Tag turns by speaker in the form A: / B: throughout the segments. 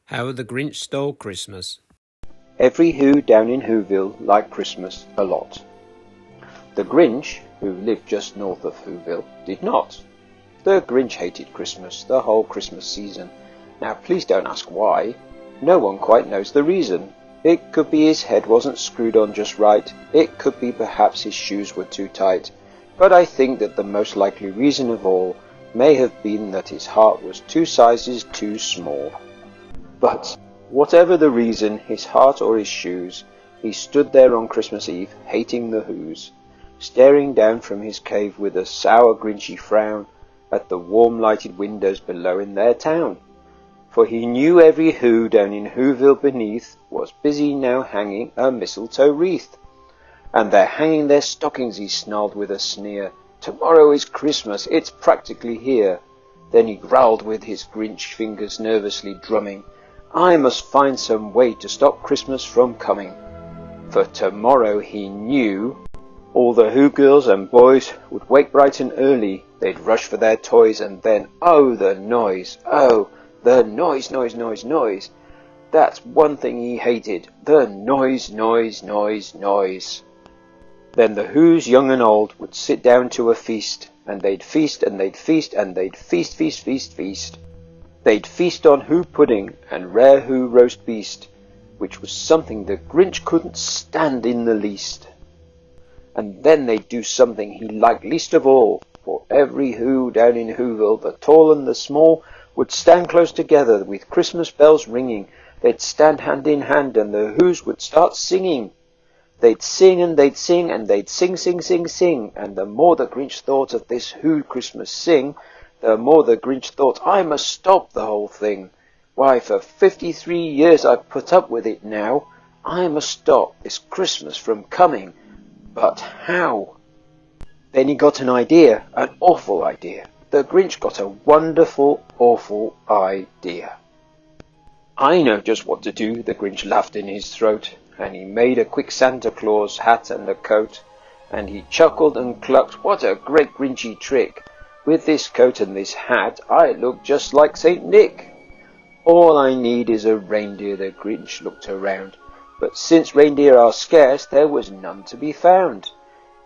A: How the Grinch Stole Christmas.
B: Every Who down in Whoville liked Christmas a lot. The Grinch, who lived just north of Whoville, did not. The Grinch hated Christmas, the whole Christmas season. Now please don't ask why. No one quite knows the reason. It could be his head wasn't screwed on just right. It could be perhaps his shoes were too tight. But I think that the most likely reason of all may have been that his heart was 2 sizes too small. But whatever the reason, his heart or his shoes, he stood there on Christmas Eve, hating the Whos, staring down from his cave with a sour, grinchy frown at the warm lighted windows below in their town. For he knew every Who down in Whoville beneath was busy now hanging a mistletoe wreath. And they're hanging their stockings, he snarled with a sneer. Tomorrow is Christmas, it's practically here. Then he growled with his Grinch fingers nervously drumming, I must find some way to stop Christmas from coming. For tomorrow he knew all the Who girls and boys would wake bright and early. They'd rush for their toys and then, oh, the noise, oh, the noise, noise, noise, noise. That's one thing he hated, the noise, noise, noise, noise. Then the Whos, young and old, would sit down to a feast, and they'd feast and they'd feast and they'd feast, feast, feast, feast. They'd feast on Who pudding and rare Who roast beast, which was something the Grinch couldn't stand in the least. And then they'd do something he liked least of all, for every Who down in Whoville, the tall and the small, would stand close together with Christmas bells ringing. They'd stand hand in hand and the Whos would start singing. They'd sing and they'd sing and they'd sing, sing, sing, sing. And the more the Grinch thought of this Who Christmas sing, the more the Grinch thought, I must stop the whole thing. Why, for 53 years I've put up with it now. I must stop this Christmas from coming. But how? Then he got an idea, an awful idea. The Grinch got a wonderful, awful idea. I know just what to do, the Grinch laughed in his throat, and he made a quick Santa Claus hat and a coat, and he chuckled and clucked, what a great Grinchy trick! With this coat and this hat, I look just like St. Nick. All I need is a reindeer, the Grinch looked around. But since reindeer are scarce, there was none to be found.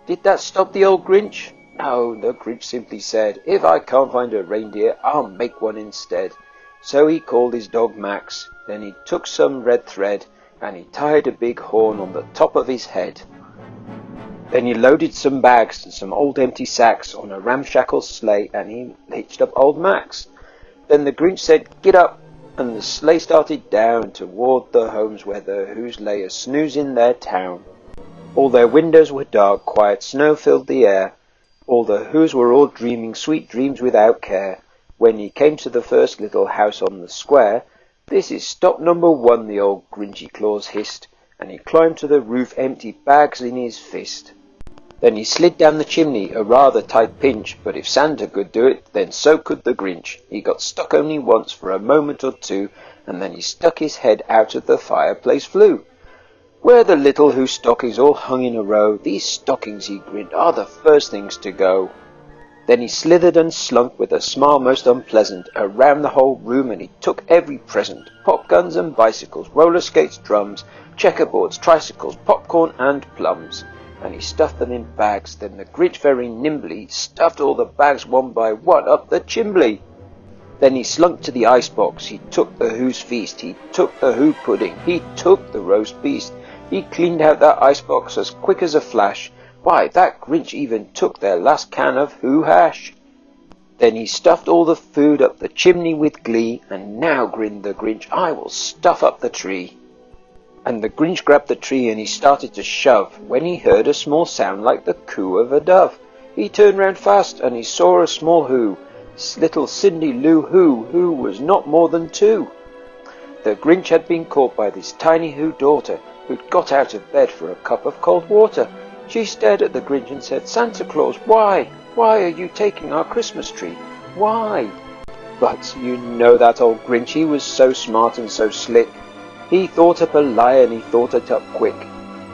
B: Did that stop the old Grinch? No, the Grinch simply said, if I can't find a reindeer, I'll make one instead. So he called his dog Max. Then he took some red thread, and he tied a big horn on the top of his head. Then he loaded some bags and some old empty sacks on a ramshackle sleigh, and he hitched up old Max. Then the Grinch said, get up, and the sleigh started down toward the homes where the Whos lay a snooze in their town. All their windows were dark, quiet snow filled the air. All the Whos were all dreaming sweet dreams without care. When he came to the first little house on the square, this is stop number 1, the old Grinchy Claus hissed, and he climbed to the roof, empty bags in his fist. Then he slid down the chimney, a rather tight pinch, but if Santa could do it, then so could the Grinch. He got stuck only once for a moment or two, and then he stuck his head out of the fireplace flue. Where the little Who stockings all hung in a row, these stockings, he grinned, are the first things to go. Then he slithered and slunk with a smile most unpleasant around the whole room, and he took every present, pop guns and bicycles, roller skates, drums, checkerboards, tricycles, popcorn and plums. And he stuffed them in bags. Then the Grinch very nimbly stuffed all the bags one by one up the chimbley. Then he slunk to the icebox. He took the Who's feast. He took the Who pudding. He took the roast beast. He cleaned out that icebox as quick as a flash. Why, that Grinch even took their last can of Who hash. Then he stuffed all the food up the chimney with glee. And now, grinned the Grinch, I will stuff up the tree. And the Grinch grabbed the tree and he started to shove, when he heard a small sound like the coo of a dove. He turned round fast and he saw a small Who, little Cindy Lou Who was not more than 2. The Grinch had been caught by this tiny Who daughter, who'd got out of bed for a cup of cold water. She stared at the Grinch and said, Santa Claus, why? Why are you taking our Christmas tree? Why? But you know that old Grinch, he was so smart and so slick. He thought up a lie and he thought it up quick.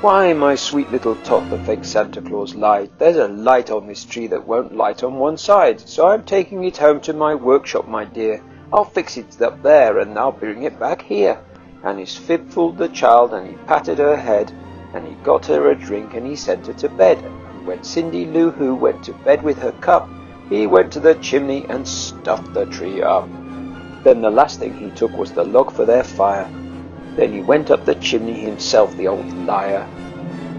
B: Why, my sweet little tot, the fake Santa Claus lied. There's a light on this tree that won't light on one side, so I'm taking it home to my workshop, my dear. I'll fix it up there, and I'll bring it back here. And his fib fooled the child, and he patted her head, and he got her a drink, and he sent her to bed. And when Cindy Lou Who went to bed with her cup, he went to the chimney and stuffed the tree up. Then the last thing he took was the log for their fire. Then he went up the chimney himself, the old liar.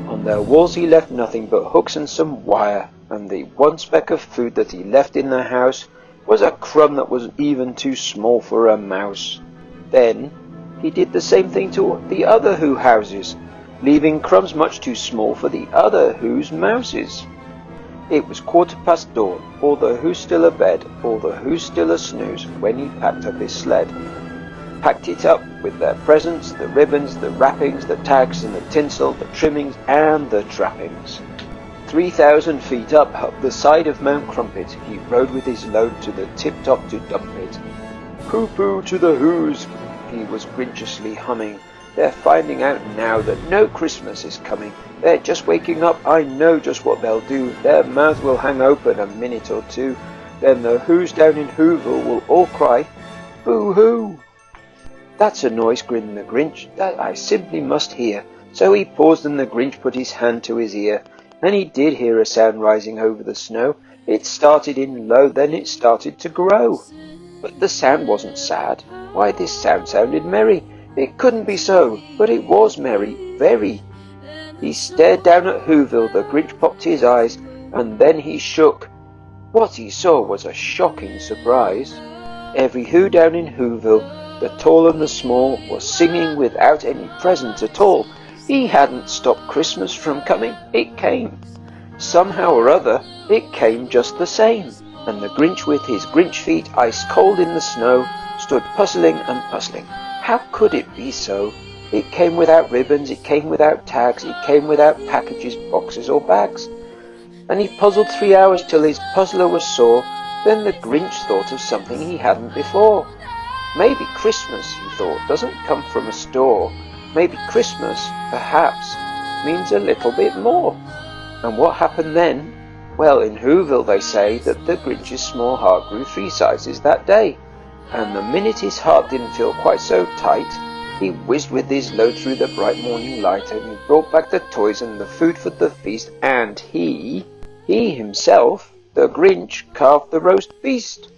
B: On their walls he left nothing but hooks and some wire, and the one speck of food that he left in the house was a crumb that was even too small for a mouse. Then he did the same thing to the other Who houses, leaving crumbs much too small for the other Who's mouses. It was 15:15 dawn, all the Who's still abed, all the Who's still a snooze, when he packed up his sled. Packed it up with their presents, the ribbons, the wrappings, the tags and the tinsel, the trimmings and the trappings. 3,000 feet up the side of Mount Crumpet, he rode with his load to the tip-top to dump it. Pooh-pooh to the Who's, he was grinchiously humming. They're finding out now that no Christmas is coming. They're just waking up, I know just what they'll do. Their mouths will hang open a minute or two. Then the Who's down in Whoville will all cry, boo-hoo. That's a noise, grinned the Grinch, that I simply must hear. So he paused and the Grinch put his hand to his ear. And he did hear a sound rising over the snow. It started in low, then it started to grow. But the sound wasn't sad. Why, this sound sounded merry. It couldn't be so, but it was merry, very. He stared down at Whoville, the Grinch popped his eyes, and then he shook. What he saw was a shocking surprise. Every Who down in Whoville, the tall and the small, was singing without any presents at all. He hadn't stopped Christmas from coming, it came. Somehow or other, it came just the same. And the Grinch with his Grinch feet ice cold in the snow, stood puzzling and puzzling. How could it be so? It came without ribbons, it came without tags, it came without packages, boxes or bags. And he puzzled 3 hours till his puzzler was sore. Then the Grinch thought of something he hadn't before. Maybe Christmas, he thought, doesn't come from a store. Maybe Christmas, perhaps, means a little bit more. And what happened then? Well, in Whoville they say that the Grinch's small heart grew 3 sizes that day. And the minute his heart didn't feel quite so tight, he whizzed with his load through the bright morning light, and he brought back the toys and the food for the feast, and he himself, the Grinch, carved the roast beast.